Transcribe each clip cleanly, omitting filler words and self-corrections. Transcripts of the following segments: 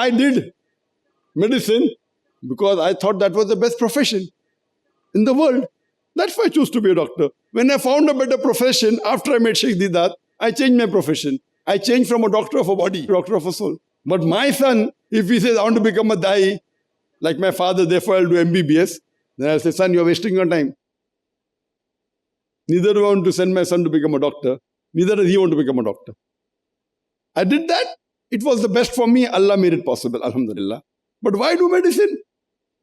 I did medicine because I thought that was the best profession in the world. That's why I chose to be a doctor. When I found a better profession, after I met Sheikh Didat, I changed my profession. I changed from a doctor of a body to a doctor of a soul. But my son, if he says, I want to become a Dai, like my father, therefore I'll do MBBS, then I'll say, son, you're wasting your time. Neither do I want to send my son to become a doctor, neither does he want to become a doctor. I did that. It was the best for me. Allah made it possible, alhamdulillah. But why do medicine?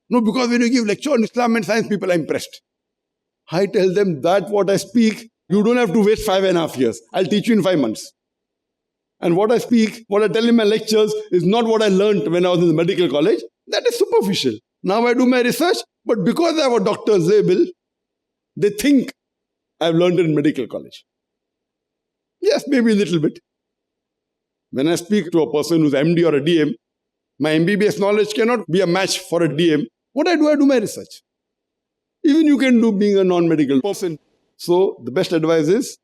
No, because when you give lecture on Islam and science, people are impressed. I tell them that what I speak, you don't have to waste 5.5 years. I'll teach you in 5 months. And what I speak, what I tell in my lectures is not what I learned when I was in the medical college. That is superficial. Now I do my research, but because I have a doctor's label, they think I've learned it in medical college. Yes, maybe a little bit. When I speak to a person who's MD or a DM, my MBBS knowledge cannot be a match for a DM. What I do my research. Even you can do being a non-medical person. So the best advice is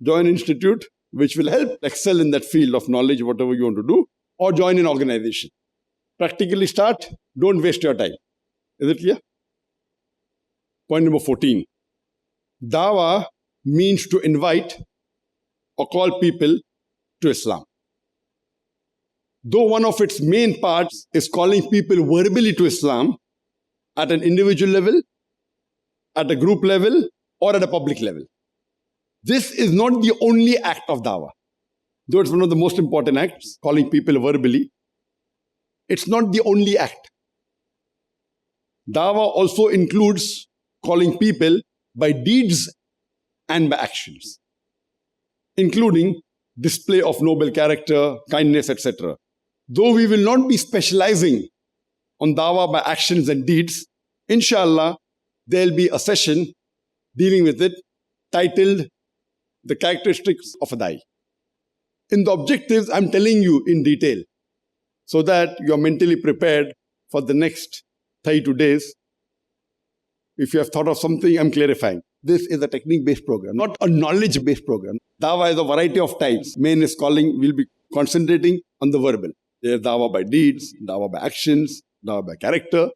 join an institute which will help excel in that field of knowledge, whatever you want to do, or join an organization. Practically start, don't waste your time. Is it clear? Point number 14. Dawah means to invite or call people to Islam. Though one of its main parts is calling people verbally to Islam at an individual level, at a group level, or at a public level. This is not the only act of Dawah. Though it's one of the most important acts, calling people verbally, it's not the only act. Dawah also includes calling people by deeds and by actions, including display of noble character, kindness, etc. Though we will not be specializing on Dawah by actions and deeds, inshallah, there will be a session dealing with it titled The Characteristics of a Dai. In the objectives, I'm telling you in detail so that you're mentally prepared for the next 32 days. If you have thought of something, I'm clarifying. This is a technique-based program, not a knowledge-based program. Dawah is a variety of types. Main is calling, we'll be concentrating on the verbal. There's Dawah by deeds, Dawah by actions, Dawah by character.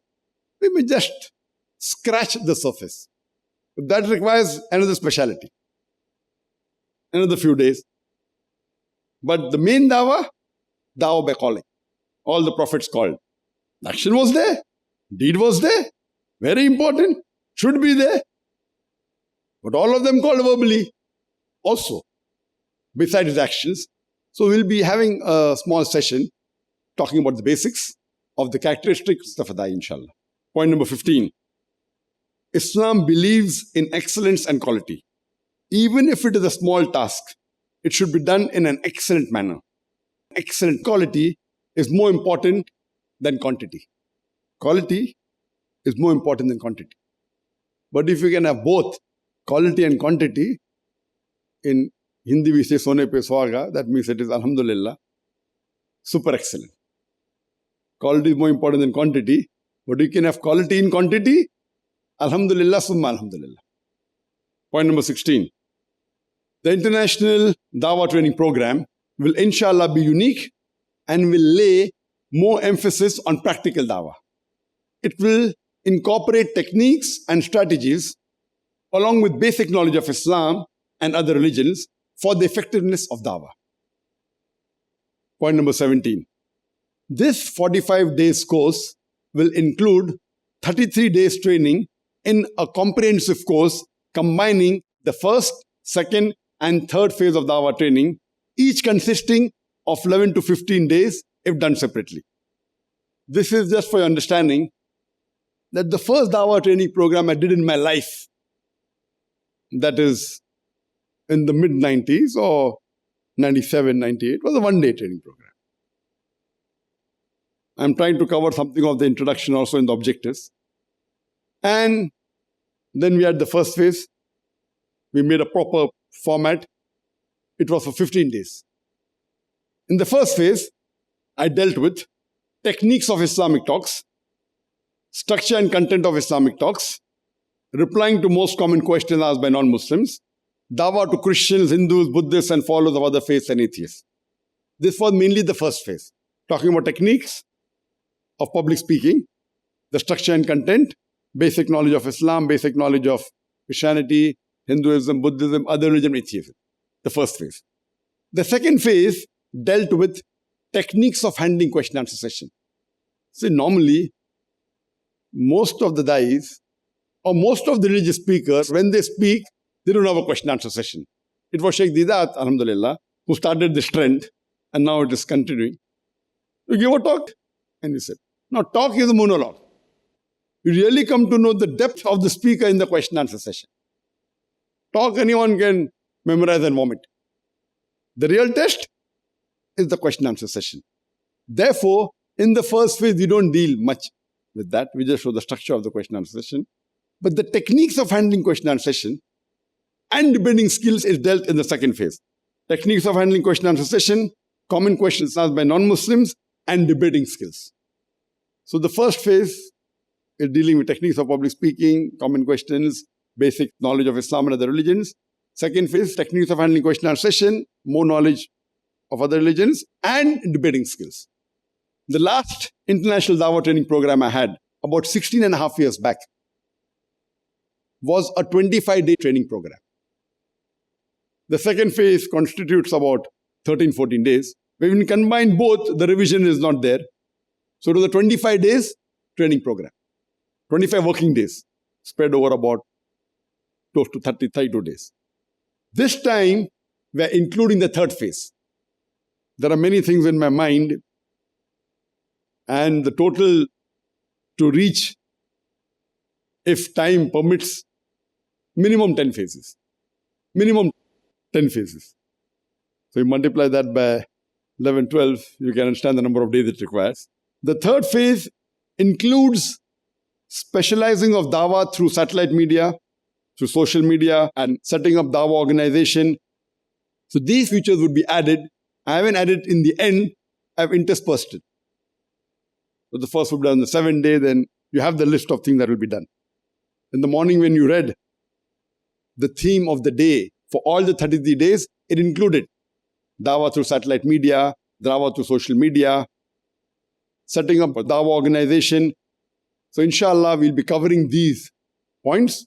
We may just scratch the surface. That requires another speciality, another few days. But the main Dawah by calling. All the prophets called. Action was there, deed was there, very important, should be there. But all of them called verbally also, besides actions. So we'll be having a small session talking about the basics of the characteristics of a Dai, inshallah. Point number 15. Islam believes in excellence and quality. Even if it is a small task, it should be done in an excellent manner. Excellent quality is more important than quantity. Quality is more important than quantity. But if you can have both quality and quantity, in Hindi we say sone pe suhaga, that means it is alhamdulillah, super excellent. Quality is more important than quantity, but you can have quality in quantity, alhamdulillah, summa alhamdulillah. Point number 16. The International Dawah Training Program will inshallah be unique and will lay more emphasis on practical Dawah. It will incorporate techniques and strategies along with basic knowledge of Islam and other religions for the effectiveness of Dawah. Point number 17. This 45 days course will include 33 days training in a comprehensive course combining the first, second, and third phase of Dawah training, each consisting of 11 to 15 days if done separately. This is just for your understanding that the first Dawah training program I did in my life, that is in the mid-90s or 97, 98, was a one-day training program. I'm trying to cover something of the introduction also in the objectives. And then we had the first phase. We made a proper format. It was for 15 days. In the first phase, I dealt with techniques of Islamic talks, structure and content of Islamic talks, replying to most common questions asked by non-Muslims, Dawah to Christians, Hindus, Buddhists, and followers of other faiths and atheists. This was mainly the first phase, talking about techniques, of public speaking, the structure and content, basic knowledge of Islam, basic knowledge of Christianity, Hinduism, Buddhism, other religion, atheism. The first phase. The second phase dealt with techniques of handling question answer session. See, normally, most of the dais or most of the religious speakers, when they speak, they don't have a question answer session. It was Sheikh Didat, alhamdulillah, who started this trend, and now it is continuing. You give a talk, and he said, now talk is a monologue. You really come to know the depth of the speaker in the question answer session. Talk anyone can memorize and vomit. The real test is the question answer session. Therefore, in the first phase, we don't deal much with that. We just show the structure of the question answer session. But the techniques of handling question answer session and debating skills is dealt in the second phase. Techniques of handling question answer session, common questions asked by non-Muslims, and debating skills. So the first phase is dealing with techniques of public speaking, common questions, basic knowledge of Islam and other religions. Second phase, techniques of handling question answer session, more knowledge of other religions, and debating skills. The last international Dawah training program I had, about 16 and a half years back, was a 25-day training program. The second phase constitutes about 13, 14 days. When we combine both, the revision is not there. So it was a 25 days training program. 25 working days, spread over about close to 32 days. This time, we are including the third phase. There are many things in my mind, and the total to reach, if time permits, minimum 10 phases. Minimum 10 phases. So you multiply that by 11, 12, you can understand the number of days it requires. The third phase includes specializing of Dawah through satellite media, through social media, and setting up Dawah organization. So these features would be added. I haven't added in the end, I've interspersed it. So the first will be done on the 7th day, then you have the list of things that will be done. In the morning when you read the theme of the day for all the 33 days, it included Dawah through satellite media, Dawah through social media, setting up a Dawah organization. So inshallah, we'll be covering these points.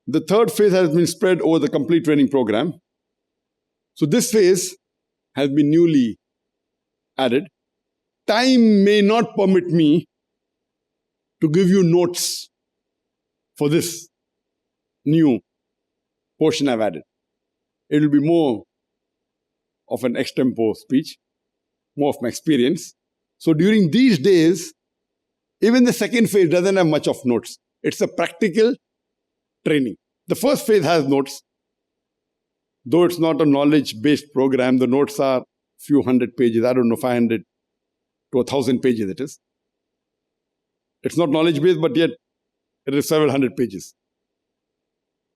The third phase has been spread over the complete training program. So this phase has been newly added. Time may not permit me to give you notes for this new portion I've added. It will be more of an extempo speech, more of my experience. So during these days, even the second phase doesn't have much of notes. It's a practical training. The first phase has notes. Though it's not a knowledge-based program, the notes are few hundred pages. I don't know, 500 to 1,000 pages it is. It's not knowledge-based, but yet it is several hundred pages.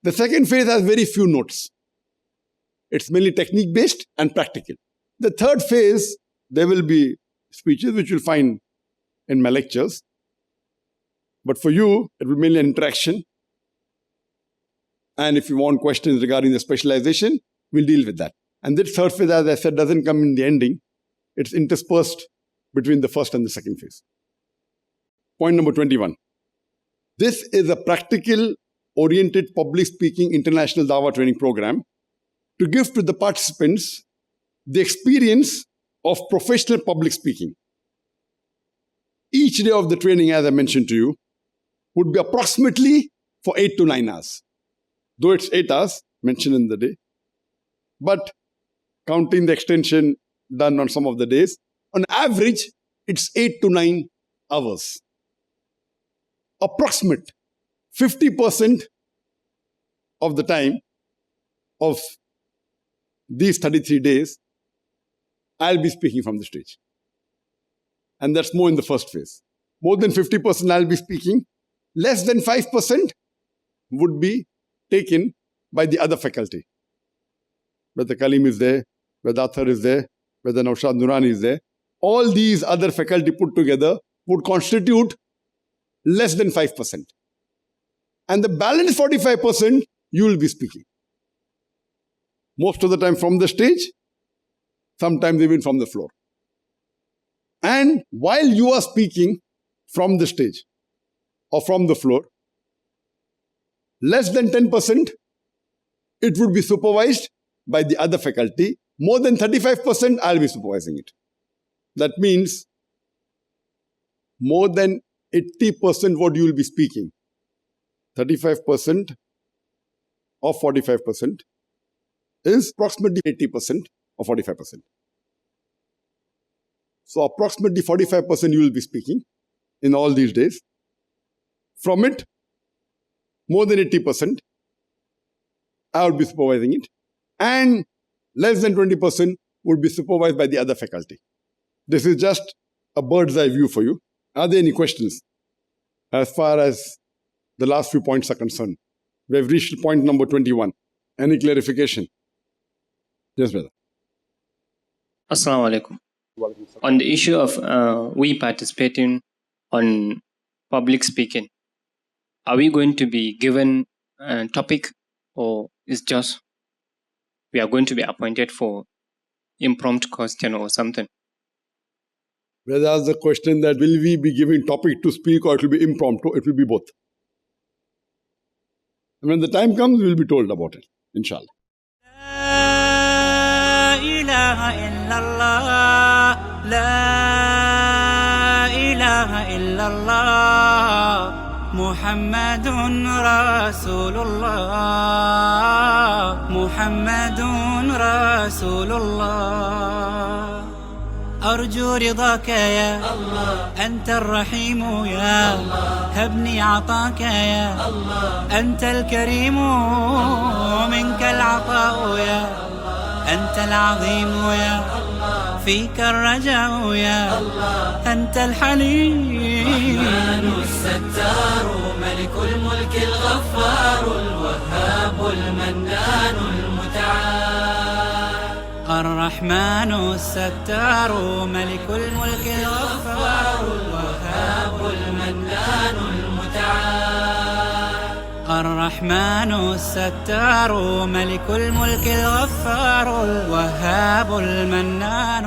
The second phase has very few notes. It's mainly technique-based and practical. The third phase, there will be speeches which you'll find in my lectures. But for you, it will be mainly an interaction. And if you want questions regarding the specialization, we'll deal with that. And this third phase, as I said, doesn't come in the ending. It's interspersed between the first and the second phase. Point number 21. This is a practical-oriented public speaking international Dawah training program to give to the participants the experience of professional public speaking. Each day of the training, as I mentioned to you, would be approximately for 8 to 9 hours. Though it's 8 hours mentioned in the day, but counting the extension done on some of the days, on average, it's 8 to 9 hours. Approximate 50% of the time of these 33 days, I'll be speaking from the stage. And that's more in the first phase. More than 50% I'll be speaking. Less than 5% would be taken by the other faculty. Whether Kalim is there, whether Athar is there, whether Naushad Nurani is there. All these other faculty put together would constitute less than 5%. And the balance 45%, you will be speaking. Most of the time from the stage, sometimes even from the floor. And while you are speaking from the stage or from the floor, less than 10%, it would be supervised by the other faculty. More than 35%, I'll be supervising it. That means more than 80% what you will be speaking. 35% or 45% is approximately 80% or 45%. So approximately 45% you will be speaking in all these days. From it, more than 80%, I would be supervising it. And less than 20% would be supervised by the other faculty. This is just a bird's eye view for you. Are there any questions as far as the last few points are concerned? We have reached point number 21. Any clarification? Yes, brother. Assalamu alaikum. On the issue of we participating on public speaking, are we going to be given a topic, or is just we are going to be appointed for impromptu question or something? Brother asked the question that will we be given topic to speak or it will be impromptu? It will be both. And when the time comes, we will be told about it, inshallah. La ilaha illallah, la ilaha illallah, Muhammadun Rasulullah, Muhammadun Rasulullah. أرجو رضاك يا الله، أنت الرحيم يا الله، هبني عطاك يا الله، أنت الكريم منك العطاء يا الله، أنت العظيم يا الله، فيك الرجاء يا الله، أنت الحليم. الرحمن الستار ملك الملك الغفار الوهاب المنان المتعال. الرحمن الستار ملك الملك الغفار الوهاب المنان المتعال. الرحمن الستار ملك الملك الغفار الوهاب المنان